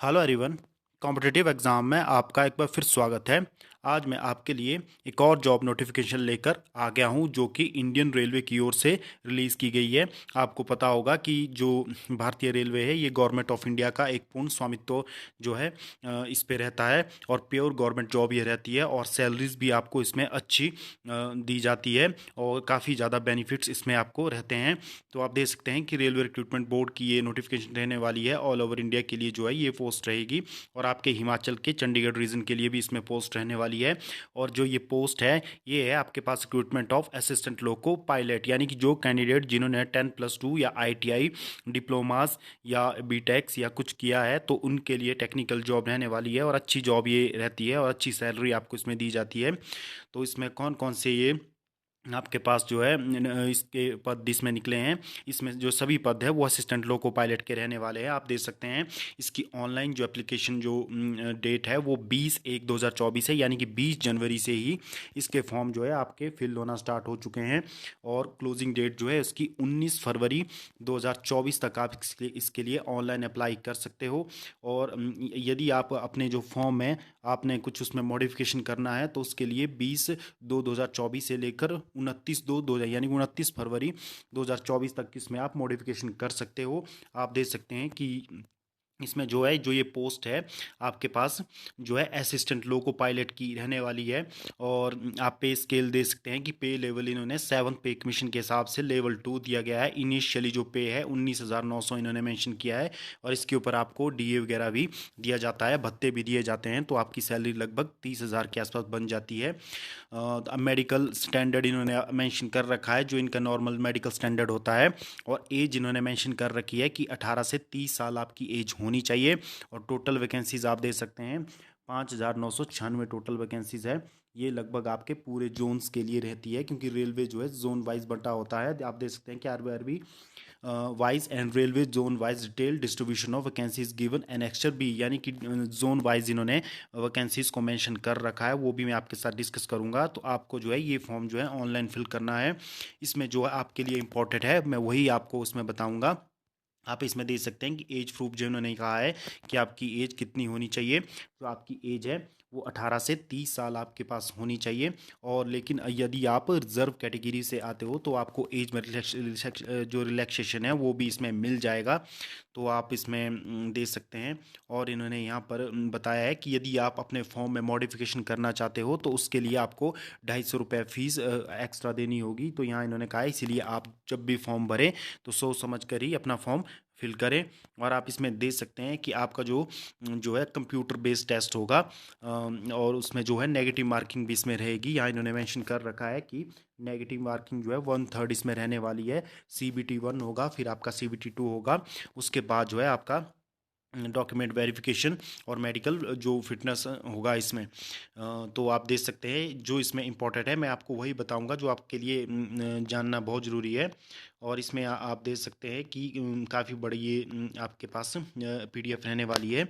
Hello everyone. Competitive exam में आपका एक बार फिर स्वागत है। आज मैं आपके लिए एक और जॉब नोटिफिकेशन लेकर आ गया हूं जो कि इंडियन रेलवे की ओर से रिलीज़ की गई है। आपको पता होगा कि जो भारतीय रेलवे है ये गवर्नमेंट ऑफ इंडिया का एक पूर्ण स्वामित्व जो है इस पे रहता है और प्योर गवर्नमेंट जॉब ये रहती है और सैलरीज भी आपको इसमें अच्छी दी जाती है और काफ़ी ज़्यादा बेनिफिट्स इसमें आपको रहते हैं। तो आप देख सकते हैं कि रेलवे रिक्रूटमेंट बोर्ड की ये नोटिफिकेशन रहने वाली है। ऑल ओवर इंडिया के लिए जो है ये पोस्ट रहेगी और आपके हिमाचल के चंडीगढ़ रीजन के लिए भी इसमें पोस्ट रहने वाली है। और जो ये पोस्ट है ये है आपके पास recruitment of assistant loco pilot, यानी कि जो कैंडिडेट जिन्होंने 10+2 या ITI डिप्लोमास या बीटेक्स या कुछ किया है तो उनके लिए टेक्निकल जॉब रहने वाली है और अच्छी जॉब ये रहती है और अच्छी सैलरी आपको इसमें दी जाती है। तो इसमें कौन कौन से ये आपके पास जो है इसके पद इसमें निकले हैं, इसमें जो सभी पद है वो असिस्टेंट लोको पायलट के रहने वाले हैं। आप देख सकते हैं इसकी ऑनलाइन जो एप्लीकेशन जो डेट है वो 20/1/2024 है, यानी कि 20 जनवरी से ही इसके फॉर्म जो है आपके फिल होना स्टार्ट हो चुके हैं और क्लोजिंग डेट जो है इसकी 19 फरवरी 2024 तक आप इसके लिए ऑनलाइन अप्लाई कर सकते हो। और यदि आप अपने जो फॉर्म है आपने कुछ उसमें मॉडिफिकेशन करना है तो उसके लिए 20/2/2024 से लेकर 29/2/2000 यानी 29 फरवरी 2024 तक इसमें आप मॉडिफिकेशन कर सकते हो। आप देख सकते हैं कि इसमें जो है जो ये पोस्ट है आपके पास जो है असिस्टेंट लोको पायलट की रहने वाली है। और आप पे स्केल दे सकते हैं कि पे लेवल इन्होंने 7th पे कमीशन के हिसाब से लेवल 2 दिया गया है। इनिशियली जो पे है 19,900 इन्होंने मेंशन किया है और इसके ऊपर आपको DA वगैरह भी दिया जाता है, भत्ते भी दिए जाते हैं, तो आपकी सैलरी लगभग 30,000 के आसपास बन जाती है। अब मेडिकल स्टैंडर्ड इन्होंने मेंशन कर रखा है जो इनका नॉर्मल मेडिकल स्टैंडर्ड होता है। और एज इन्होंने मेंशन कर रखी है कि 18 से 30 साल आपकी एज होनी चाहिए। और टोटल वैकेंसीज आप दे सकते हैं 5,996 टोटल वैकेंसीज है। ये लगभग आपके पूरे जोन्स के लिए रहती है क्योंकि रेलवे जो है जोन वाइज बंटा होता है। आप देख सकते हैं कि RBRB wise and railway zone wise detail distribution of vacancies given annexure B, यानी कि जोन वाइज इन्होंने वैकेंसीज को मेंशन कर रखा है, वो भी मैं आपके साथ डिस्कस करूंगा। तो आपको जो है ये फॉर्म जो है ऑनलाइन फिल करना है। इसमें जो है आपके लिए इंपॉर्टेंट है मैं वही आपको उसमें बताऊंगा। आप इसमें देख सकते हैं कि एज प्रूफ जो उन्होंने कहा है कि आपकी एज कितनी होनी चाहिए। जो आपकी एज है वो 18 से 30 साल आपके पास होनी चाहिए। और लेकिन यदि आप रिजर्व कैटेगरी से आते हो तो आपको एज में जो रिलैक्सेशन है वो भी इसमें मिल जाएगा। तो आप इसमें दे सकते हैं। और इन्होंने यहाँ पर बताया है कि यदि आप अपने फॉर्म में मॉडिफिकेशन करना चाहते हो तो उसके लिए आपको 250 फीस एक्स्ट्रा देनी होगी। तो यहाँ इन्होंने कहा है इसीलिए आप जब भी फॉर्म भरें तो सोच समझ कर ही अपना फॉर्म फिल करें। और आप इसमें देख सकते हैं कि आपका जो जो है कंप्यूटर बेस्ड टेस्ट होगा और उसमें जो है नेगेटिव मार्किंग भी इसमें रहेगी। यहाँ इन्होंने मेंशन कर रखा है कि नेगेटिव मार्किंग जो है 1/3 इसमें रहने वाली है। CBT 1 होगा, फिर आपका CBT 2 होगा, उसके बाद जो है आपका डॉक्यूमेंट वेरिफिकेशन और मेडिकल जो फिटनेस होगा इसमें। तो आप देख सकते हैं जो इसमें इम्पोर्टेंट है मैं आपको वही बताऊंगा जो आपके लिए जानना बहुत ज़रूरी है। और इसमें आप देख सकते हैं कि काफ़ी बड़ी ये आपके पास PDF रहने वाली है।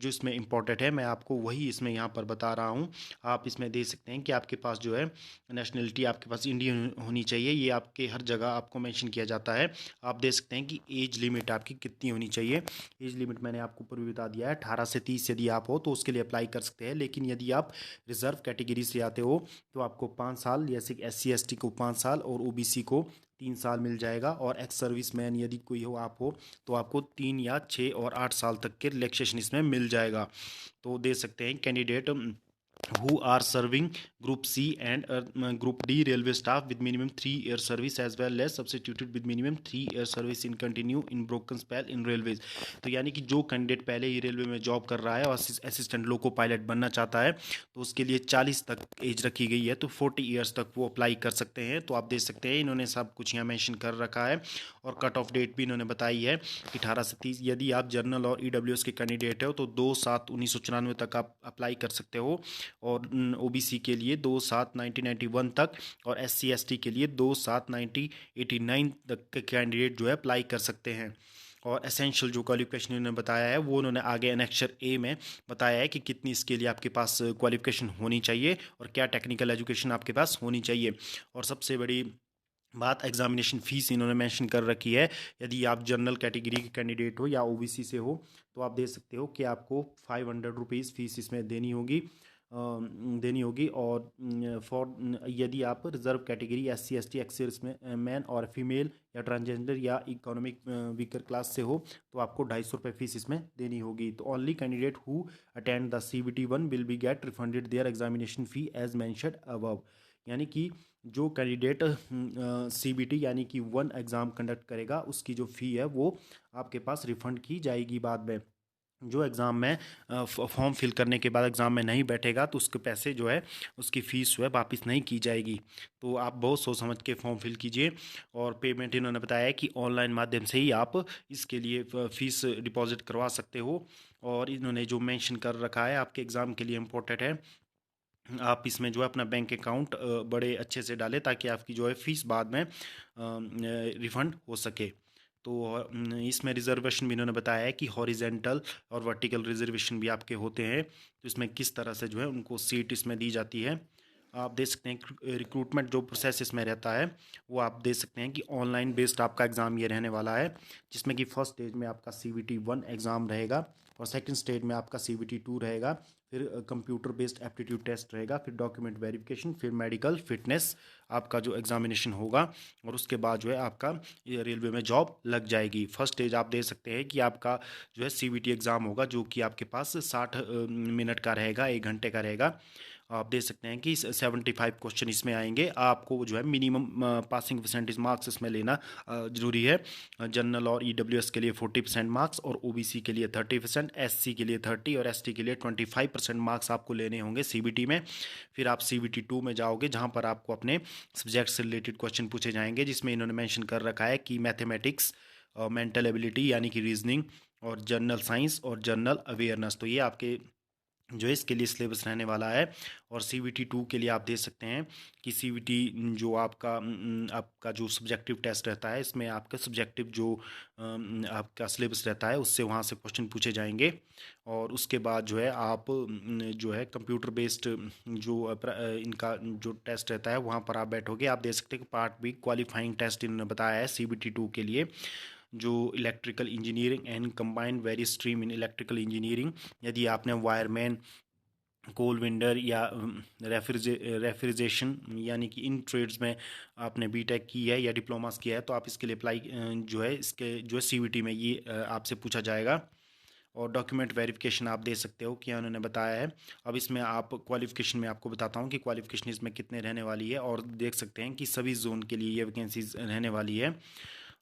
जो इसमें इम्पोर्टेंट है मैं आपको वही इसमें यहाँ पर बता रहा हूँ। आप इसमें देख सकते हैं कि आपके पास जो है नेशनलिटी आपके पास इंडियन होनी चाहिए, ये आपके हर जगह आपको मेंशन किया जाता है। आप देख सकते हैं कि एज लिमिट आपकी कितनी होनी चाहिए। एज लिमिट मैंने आपको ऊपर भी बता दिया है, 18 से 30 यदि आप हो तो उसके लिए अप्लाई कर सकते हैं। लेकिन यदि आप रिजर्व कैटेगरी से आते हो तो आपको 5 साल, जैसे SC ST को 5 साल और OBC को 3 साल मिल जाएगा। और एक्स सर्विस मैन यदि कोई हो आप हो तो आपको 3 या 6 और 8 साल तक के रिलैक्सेशन इसमें मिल जाएगा। तो दे सकते हैं candidate who are serving Group C and Group D railway staff with minimum 3 year service as well as substituted with minimum 3 year service in continue in broken spell in railways। तो यानी कि जो candidate पहले ही railway में job कर रहा है और असिस्टेंट लोको पायलट बनना चाहता है तो उसके लिए 40 तक एज रखी गई है, तो 40 ईयर्स तक वो अप्लाई कर सकते हैं। तो आप देख सकते हैं इन्होंने सब कुछ यहाँ मेंशन कर रखा है और कट ऑफ डेट भी इन्होंने बताई है कि 18 से 30। यदि आप जनरल और EWS के कैंडिडेट हो तो 2/7/1994 तक आप अप्लाई कर सकते हो। और OBC के लिए 2/7/1991 तक और SC ST के लिए 2/7/1989 तक के कैंडिडेट जो है अप्लाई कर सकते हैं। और एसेंशियल जो क्वालिफिकेशन इन्होंने बताया है वो उन्होंने आगे एनेक्चर A में बताया है कि कितनी इसके लिए आपके पास क्वालिफिकेशन होनी चाहिए और क्या टेक्निकल एजुकेशन आपके पास होनी चाहिए। और सबसे बड़ी बात एग्जामिनेशन फ़ीस इन्होंने मेंशन कर रखी है। यदि आप जनरल कैटेगरी के कैंडिडेट हो या ओबीसी से हो तो आप दे सकते हो कि आपको 500 रुपीज़ फ़ीस इसमें देनी होगी। और यदि आप reserve category SC ST x man और फीमेल या ट्रांसजेंडर या इकोनॉमिक वीकर क्लास से हो तो आपको 250 रुपये फ़ीस इसमें देनी होगी। तो only candidate who attend the CBT 1 will be get refunded their examination fee as mentioned above. यानी कि जो कैंडिडेट CBT यानी कि 1 एग्ज़ाम कंडक्ट करेगा उसकी जो फ़ी है वो आपके पास रिफ़ंड की जाएगी बाद में। जो एग्ज़ाम में फॉर्म फिल करने के बाद एग्ज़ाम में नहीं बैठेगा तो उसके पैसे जो है उसकी फ़ीस जो है वापस नहीं की जाएगी। तो आप बहुत सोच समझ के फॉर्म फिल कीजिए। और पेमेंट इन्होंने बताया है कि ऑनलाइन माध्यम से ही आप इसके लिए फ़ीस डिपॉज़िट करवा सकते हो। और इन्होंने जो मेंशन कर रखा है आपके एग्ज़ाम के लिए इम्पोर्टेंट है, आप इसमें जो है अपना बैंक अकाउंट बड़े अच्छे से डालें ताकि आपकी जो है फ़ीस बाद में रिफ़ंड हो सके। तो इसमें रिजर्वेशन भी इन्होंने बताया है कि हॉरिजेंटल और वर्टिकल रिजर्वेशन भी आपके होते हैं। तो इसमें किस तरह से जो है उनको सीट इसमें दी जाती है आप देख सकते हैं। रिक्रूटमेंट जो प्रोसेस इसमें रहता है वो आप देख सकते हैं कि ऑनलाइन बेस्ड आपका एग्ज़ाम ये रहने वाला है, जिसमें कि फर्स्ट स्टेज में आपका CBT 1 एग्ज़ाम रहेगा और सेकंड स्टेज में आपका CBT 2 रहेगा। फिर कंप्यूटर बेस्ड एप्टीट्यूड टेस्ट रहेगा, फिर डॉक्यूमेंट वेरिफिकेशन, फिर मेडिकल फिटनेस आपका जो एग्जामिनेशन होगा। और उसके बाद जो है आपका ये रेलवे में जॉब लग जाएगी। फर्स्ट स्टेज आप दे सकते हैं कि आपका जो है CBT एग्ज़ाम होगा जो कि आपके पास 60 मिनट का रहेगा, 1 घंटे का रहेगा। आप देख सकते हैं कि 75 क्वेश्चन इसमें आएंगे। आपको जो है मिनिमम पासिंग परसेंटेज मार्क्स इसमें लेना ज़रूरी है। जनरल और EWS के लिए 40% मार्क्स और OBC के लिए 30%, SC के लिए 30 और ST के लिए 25% मार्क्स आपको लेने होंगे CBT में। फिर आप CBT 2 में जाओगे जहाँ पर आपको अपने सब्जेक्ट से रिलेटेड क्वेश्चन पूछे जाएंगे, जिसमें इन्होंने मेंशन कर रखा है कि मैथमेटिक्स, मेंटल एबिलिटी यानी कि रीजनिंग और जनरल साइंस और जनरल अवेयरनेस। तो ये आपके जो है इसके लिए सिलेबस रहने वाला है। और CBT 2 के लिए आप देख सकते हैं कि CBT जो आपका जो सब्जेक्टिव टेस्ट रहता है इसमें आपका सब्जेक्टिव जो आपका सिलेबस रहता है उससे वहाँ से क्वेश्चन पूछे जाएंगे। और उसके बाद जो है आप जो है कंप्यूटर बेस्ड जो इनका जो टेस्ट रहता है वहाँ पर आप बैठोगे। आप देख सकते हैं कि पार्ट बी क्वालिफाइंग टेस्ट इन्होंने बताया है CBT 2 के लिए, जो electrical engineering and combined various stream in electrical engineering. यदि आपने वायरमैन, कोल विंडर या रेफ्रिजरेशन यानी कि इन ट्रेड्स में आपने बीटेक की है या डिप्लोमास किया है तो आप इसके लिए अप्लाई जो है इसके जो है CBT में ये आपसे पूछा जाएगा। और डॉक्यूमेंट वेरिफिकेशन आप दे सकते हो क्या उन्होंने बताया है। अब इसमें आप क्वालिफिकेशन में आपको बताता हूँ कि क्वालिफिकेशन इसमें कितने रहने वाली है। और देख सकते हैं कि सभी जोन के लिए ये वैकेंसीज रहने वाली है।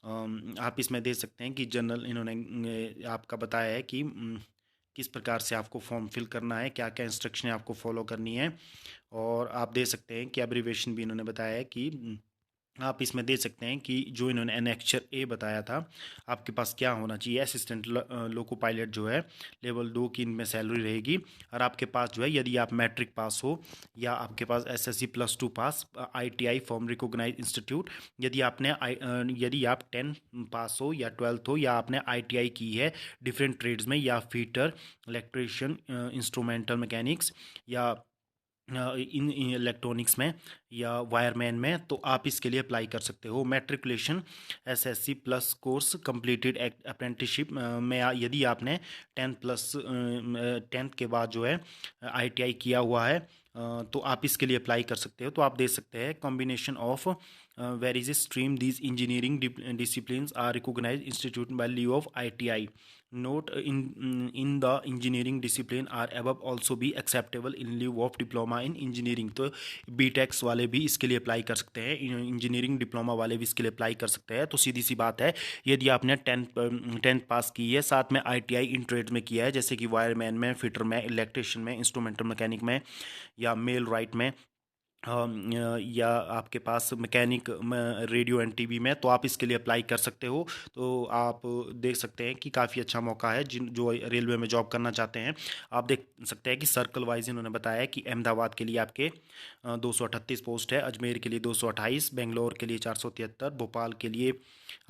आप इसमें देख सकते हैं कि जनरल इन्होंने आपका बताया है कि किस प्रकार से आपको फॉर्म फिल करना है, क्या क्या इंस्ट्रक्शन आपको फॉलो करनी है। और आप दे सकते हैं कि एब्रीवेशन भी इन्होंने बताया है कि आप इसमें दे सकते हैं कि जो इन्होंने एनेक्चर ए बताया था आपके पास क्या होना चाहिए। असिस्टेंट लोको पायलट जो है लेवल 2 की इनमें सैलरी रहेगी। और आपके पास जो है यदि आप मैट्रिक पास हो या आपके पास SSC+2 पास, ITI फ्रॉम रिकोगनाइज इंस्टीट्यूट, यदि आप 10 पास हो या 12th हो या आपने ITI की है डिफरेंट ट्रेड्स में या फिटर, इलेक्ट्रिशियन, इंस्ट्रूमेंटल मैकेनिक्स या इन इलेक्ट्रॉनिक्स में या वायरमैन में, तो आप इसके लिए अप्लाई कर सकते हो। Matriculation SSC+ course completed apprenticeship में यदि आपने 10th के बाद जो है ITI किया हुआ है तो आप इसके लिए अप्लाई कर सकते हो। तो आप देख सकते हैं combination of various stream these engineering disciplines are recognise institute value of ITI note in the engineering discipline are above also भी acceptable in leave of diploma in engineering. तो BTECs वाले भी इसके लिए अप्लाई कर सकते हैं, इंजीनियरिंग डिप्लोमा वाले भी इसके लिए अप्लाई कर सकते हैं। तो सीधी सी बात है, यदि आपने टेंथ पास की है साथ में ITI इन ट्रेड्स में किया है जैसे कि वायरमैन में, फिटर में, इलेक्ट्रिशियन में, इंस्ट्रूमेंटल मैकेनिक में या मेल राइट में, या आपके पास मैकेनिक रेडियो एंड टीवी में, तो आप इसके लिए अप्लाई कर सकते हो। तो आप देख सकते हैं कि काफ़ी अच्छा मौका है जिन जो रेलवे में जॉब करना चाहते हैं। आप देख सकते हैं कि सर्कल वाइज इन्होंने बताया है कि अहमदाबाद के लिए आपके 238 पोस्ट है, अजमेर के लिए 228, बेंगलोर के लिए 473, भोपाल के लिए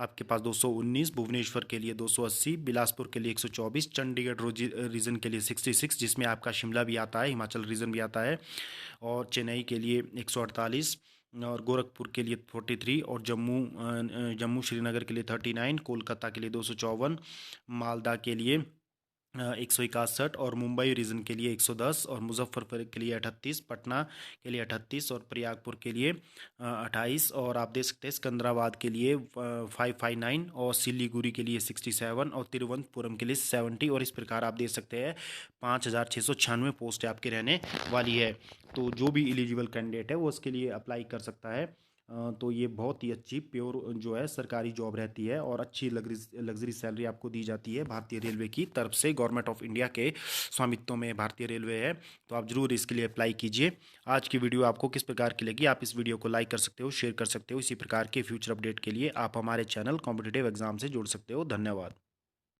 आपके पास 219, भुवनेश्वर के लिए 280, बिलासपुर के लिए 124, चंडीगढ़ रीजन के लिए 66 जिसमें आपका शिमला भी आता है, हिमाचल रीजन भी आता है, और चेन्नई के लिए 148, और गोरखपुर के लिए 43 और जम्मू श्रीनगर के लिए 39, कोलकाता के लिए 254, मालदा के लिए 161 और मुंबई रीजन के लिए 110 और मुजफ्फरपुर के लिए 38, पटना के लिए 38 और प्रयागपुर के लिए 28 और आप देख सकते हैं सिकंदराबाद के लिए 559 और सिलीगुड़ी के लिए 67 और तिरुवनंतपुरम के लिए 70 और इस प्रकार आप देख सकते हैं 5,696 पोस्ट आपके रहने वाली है। तो जो भी एलिजिबल कैंडिडेट है वो इसके लिए अप्लाई कर सकता है। तो ये बहुत ही अच्छी प्योर जो है सरकारी जॉब रहती है और अच्छी लग्जरी सैलरी आपको दी जाती है भारतीय रेलवे की तरफ से। गवर्नमेंट ऑफ इंडिया के स्वामित्व में भारतीय रेलवे है, तो आप जरूर इसके लिए अप्लाई कीजिए। आज की वीडियो आपको किस प्रकार की लगी, आप इस वीडियो को लाइक कर सकते हो, शेयर कर सकते हो। इसी प्रकार के फ्यूचर अपडेट के लिए आप हमारे चैनल कॉम्पिटिटिव एग्जाम से जुड़ सकते हो। धन्यवाद।